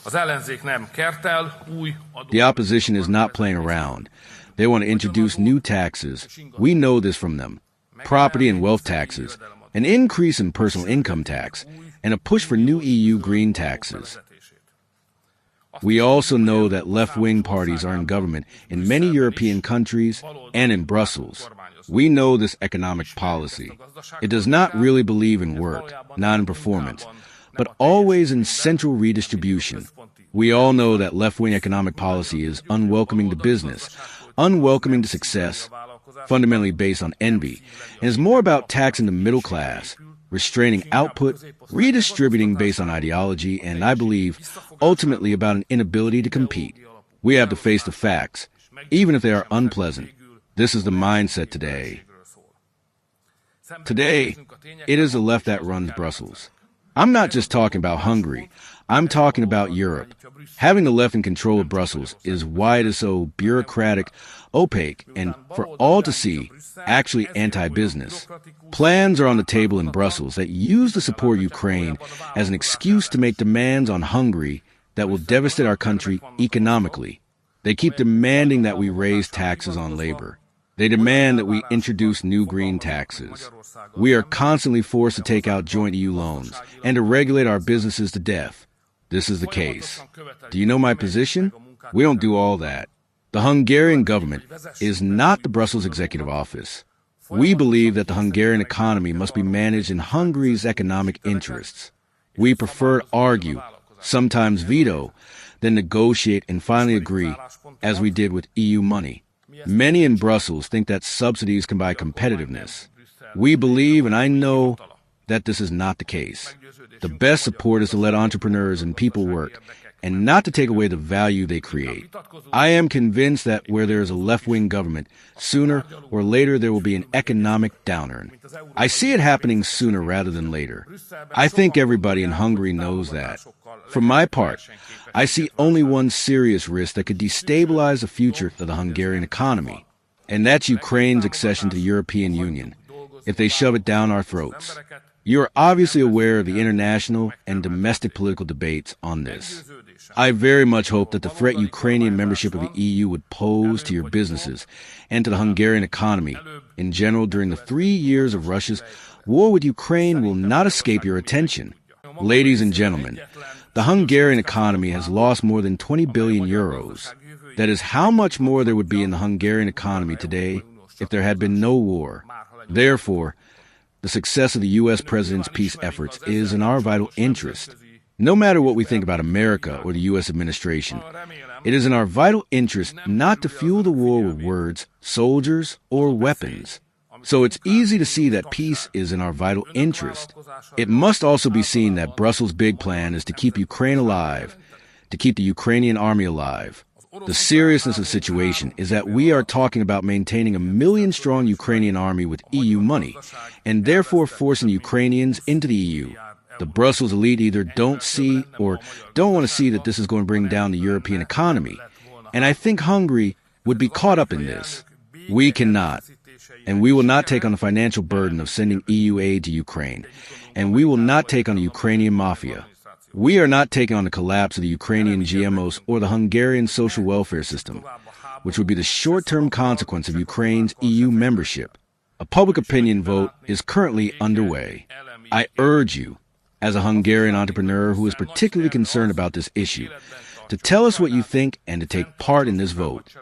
The opposition is not playing around. They want to introduce new taxes. We know this from them. Property and wealth taxes, an increase in personal income tax, and a push for new EU green taxes. We also know that left-wing parties are in government in many European countries and in Brussels. We know this economic policy. It does not really believe in work, not in performance, but always in central redistribution. We all know that left-wing economic policy is unwelcoming to business, unwelcoming to success, fundamentally based on envy, and is more about taxing the middle class, restraining output, redistributing based on ideology, and I believe, ultimately about an inability to compete. We have to face the facts, even if they are unpleasant. This is the mindset today. Today, it is the left that runs Brussels. I'm not just talking about Hungary. I'm talking about Europe. Having the left in control of Brussels is why it is so bureaucratic, opaque, and, for all to see, actually anti-business. Plans are on the table in Brussels that use the support of Ukraine as an excuse to make demands on Hungary that will devastate our country economically. They keep demanding that we raise taxes on labor. They demand that we introduce new green taxes. We are constantly forced to take out joint EU loans and to regulate our businesses to death. This is the case. Do you know my position? We don't do all that. The Hungarian government is not the Brussels Executive Office. We believe that the Hungarian economy must be managed in Hungary's economic interests. We prefer to argue, sometimes veto, than negotiate and finally agree, as we did with EU money. Many in Brussels think that subsidies can buy competitiveness. We believe, and I know, that this is not the case. The best support is to let entrepreneurs and people work, and not to take away the value they create. I am convinced that where there is a left-wing government, sooner or later there will be an economic downturn. I see it happening sooner rather than later. I think everybody in Hungary knows that. For my part, I see only one serious risk that could destabilize the future of the Hungarian economy, and that's Ukraine's accession to the European Union, if they shove it down our throats. You are obviously aware of the international and domestic political debates on this. I very much hope that the threat Ukrainian membership of the EU would pose to your businesses and to the Hungarian economy in general during the 3 years of Russia's war with Ukraine will not escape your attention. Ladies and gentlemen, the Hungarian economy has lost more than 20 billion euros. That is how much more there would be in the Hungarian economy today if there had been no war. Therefore, the success of the U.S. President's peace efforts is in our vital interest. No matter what we think about America or the U.S. administration, it is in our vital interest not to fuel the war with words, soldiers, or weapons. So it's easy to see that peace is in our vital interest. It must also be seen that Brussels' big plan is to keep Ukraine alive, to keep the Ukrainian army alive. The seriousness of the situation is that we are talking about maintaining a 1 million-strong Ukrainian army with EU money, and therefore forcing Ukrainians into the EU. The Brussels elite either don't see or don't want to see that this is going to bring down the European economy. And I think Hungary would be caught up in this. We cannot. And we will not take on the financial burden of sending EU aid to Ukraine. And we will not take on the Ukrainian mafia. We are not taking on the collapse of the Ukrainian GMOs or the Hungarian social welfare system, which would be the short-term consequence of Ukraine's EU membership. A public opinion vote is currently underway. I urge you, as a Hungarian entrepreneur who is particularly concerned about this issue, to tell us what you think and to take part in this vote.